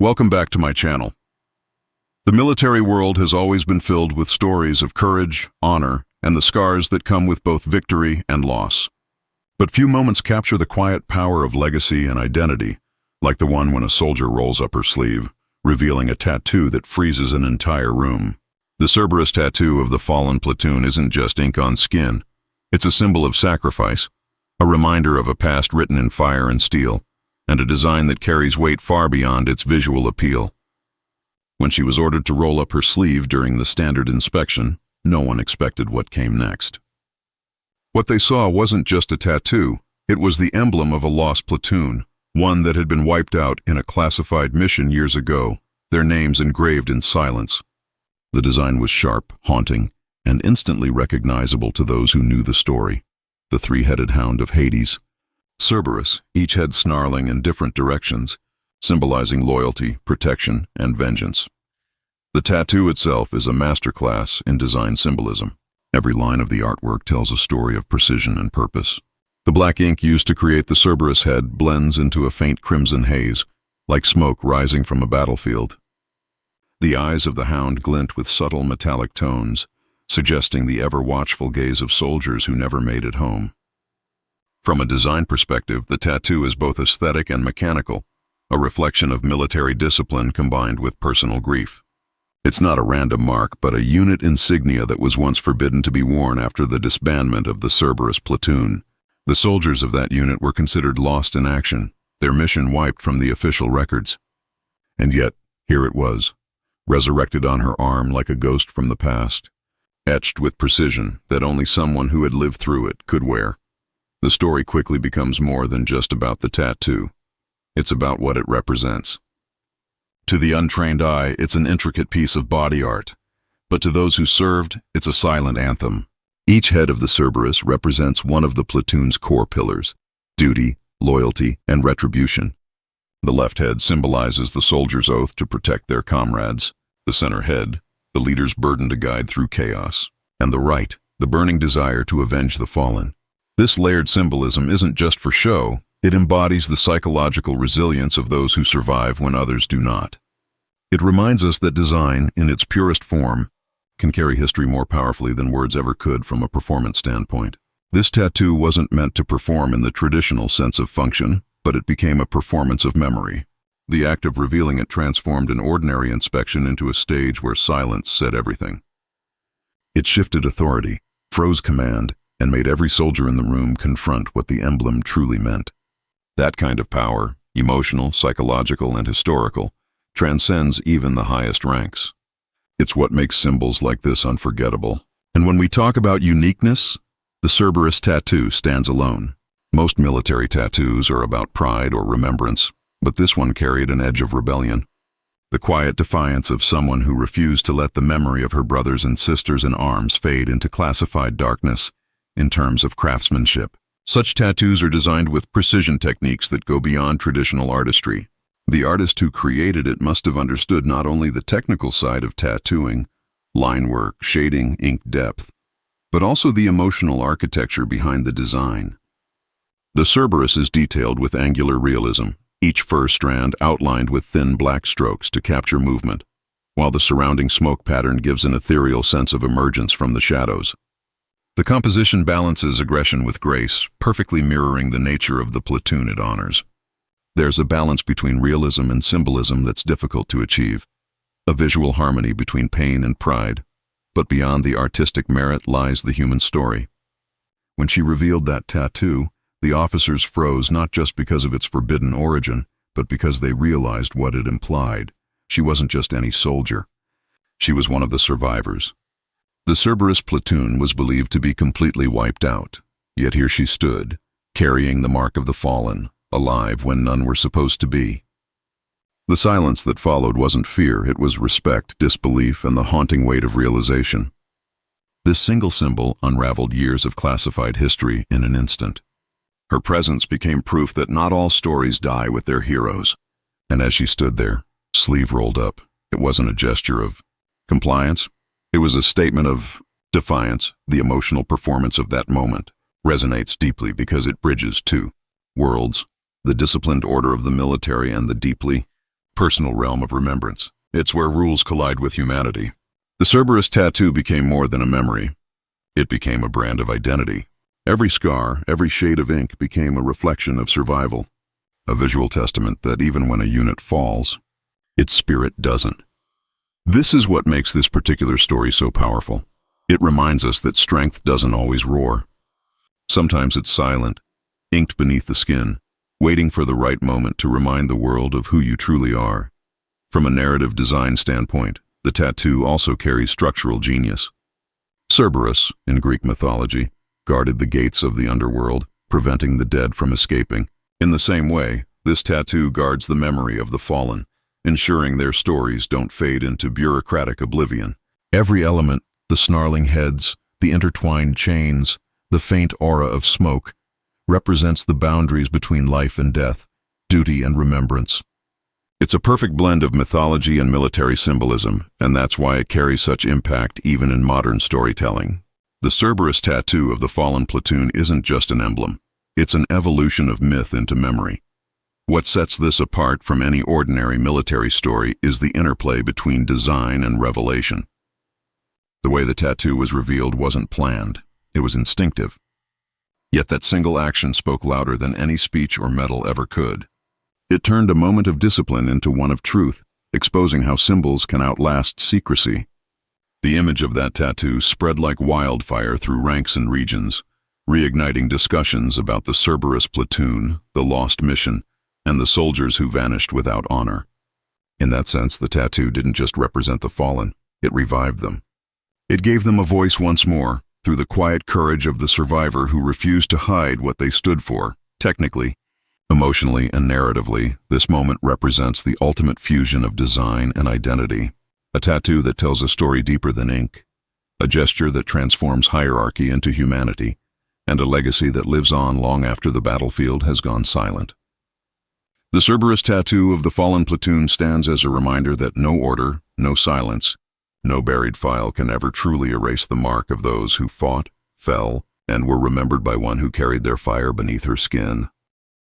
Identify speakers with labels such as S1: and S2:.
S1: Welcome back to my channel. The military world has always been filled with stories of courage, honor, and the scars that come with both victory and loss. But few moments capture the quiet power of legacy and identity, like the one when a soldier rolls up her sleeve, revealing a tattoo that freezes an entire room. The Cerberus Tattoo of the Fallen Platoon isn't just ink on skin. It's a symbol of sacrifice, a reminder of a past written in fire and steel, and a design that carries weight far beyond its visual appeal. When she was ordered to roll up her sleeve during the standard inspection, no one expected what came next. What they saw wasn't just a tattoo, it was the emblem of a lost platoon, one that had been wiped out in a classified mission years ago, their names engraved in silence. The design was sharp, haunting, and instantly recognizable to those who knew the story. The three-headed hound of Hades, Cerberus, each head snarling in different directions, symbolizing loyalty, protection, and vengeance. The tattoo itself is a masterclass in design symbolism. Every line of the artwork tells a story of precision and purpose. The black ink used to create the Cerberus head blends into a faint crimson haze, like smoke rising from a battlefield. The eyes of the hound glint with subtle metallic tones, suggesting the ever-watchful gaze of soldiers who never made it home. From a design perspective, the tattoo is both aesthetic and mechanical, a reflection of military discipline combined with personal grief. It's not a random mark, but a unit insignia that was once forbidden to be worn after the disbandment of the Cerberus Platoon. The soldiers of that unit were considered lost in action, their mission wiped from the official records. And yet, here it was, resurrected on her arm like a ghost from the past, etched with precision that only someone who had lived through it could wear. The story quickly becomes more than just about the tattoo. It's about what it represents. To the untrained eye, it's an intricate piece of body art. But to those who served, it's a silent anthem. Each head of the Cerberus represents one of the platoon's core pillars: duty, loyalty, and retribution. The left head symbolizes the soldier's oath to protect their comrades. The center head, the leader's burden to guide through chaos. And the right, the burning desire to avenge the fallen. This layered symbolism isn't just for show, it embodies the psychological resilience of those who survive when others do not. It reminds us that design, in its purest form, can carry history more powerfully than words ever could from a performance standpoint. This tattoo wasn't meant to perform in the traditional sense of function, but it became a performance of memory. The act of revealing it transformed an ordinary inspection into a stage where silence said everything. It shifted authority, froze command, and made every soldier in the room confront what the emblem truly meant. That kind of power, emotional, psychological, and historical, transcends even the highest ranks. It's what makes symbols like this unforgettable. And when we talk about uniqueness, the Cerberus tattoo stands alone. Most military tattoos are about pride or remembrance, but this one carried an edge of rebellion. The quiet defiance of someone who refused to let the memory of her brothers and sisters in arms fade into classified darkness. In terms of craftsmanship, such tattoos are designed with precision techniques that go beyond traditional artistry. The artist who created it must have understood not only the technical side of tattooing, line work, shading, ink depth, but also the emotional architecture behind the design. The Cerberus is detailed with angular realism, each fur strand outlined with thin black strokes to capture movement, while the surrounding smoke pattern gives an ethereal sense of emergence from the shadows. The composition balances aggression with grace, perfectly mirroring the nature of the platoon it honors. There's a balance between realism and symbolism that's difficult to achieve, a visual harmony between pain and pride, but beyond the artistic merit lies the human story. When she revealed that tattoo, the officers froze not just because of its forbidden origin, but because they realized what it implied. She wasn't just any soldier. She was one of the survivors. The Cerberus platoon was believed to be completely wiped out, yet here she stood, carrying the mark of the fallen, alive when none were supposed to be. The silence that followed wasn't fear, it was respect, disbelief, and the haunting weight of realization. This single symbol unraveled years of classified history in an instant. Her presence became proof that not all stories die with their heroes. And as she stood there, sleeve rolled up, it wasn't a gesture of compliance. It was a statement of defiance. The emotional performance of that moment resonates deeply because it bridges two worlds, the disciplined order of the military and the deeply personal realm of remembrance. It's where rules collide with humanity. The Cerberus Tattoo became more than a memory. It became a brand of identity. Every scar, every shade of ink became a reflection of survival, a visual testament that even when a unit falls, its spirit doesn't. This is what makes this particular story so powerful. It reminds us that strength doesn't always roar. Sometimes it's silent, inked beneath the skin, waiting for the right moment to remind the world of who you truly are. From a narrative design standpoint, the tattoo also carries structural genius. Cerberus, in Greek mythology, guarded the gates of the underworld, preventing the dead from escaping. In the same way, this tattoo guards the memory of the fallen, ensuring their stories don't fade into bureaucratic oblivion. Every element, the snarling heads, the intertwined chains, the faint aura of smoke, represents the boundaries between life and death, duty and remembrance. It's a perfect blend of mythology and military symbolism, and that's why it carries such impact even in modern storytelling. The Cerberus Tattoo of the Fallen Platoon isn't just an emblem. It's an evolution of myth into memory. What sets this apart from any ordinary military story is the interplay between design and revelation. The way the tattoo was revealed wasn't planned. It was instinctive. Yet that single action spoke louder than any speech or medal ever could. It turned a moment of discipline into one of truth, exposing how symbols can outlast secrecy. The image of that tattoo spread like wildfire through ranks and regions, reigniting discussions about the Cerberus Platoon, the lost mission, and the soldiers who vanished without honor. In that sense, the tattoo didn't just represent the fallen, it revived them. It gave them a voice once more, through the quiet courage of the survivor who refused to hide what they stood for. Technically, emotionally, and narratively, this moment represents the ultimate fusion of design and identity. A tattoo that tells a story deeper than ink, a gesture that transforms hierarchy into humanity, and a legacy that lives on long after the battlefield has gone silent. The Cerberus Tattoo of the Fallen Platoon stands as a reminder that no order, no silence, no buried file can ever truly erase the mark of those who fought, fell, and were remembered by one who carried their fire beneath her skin.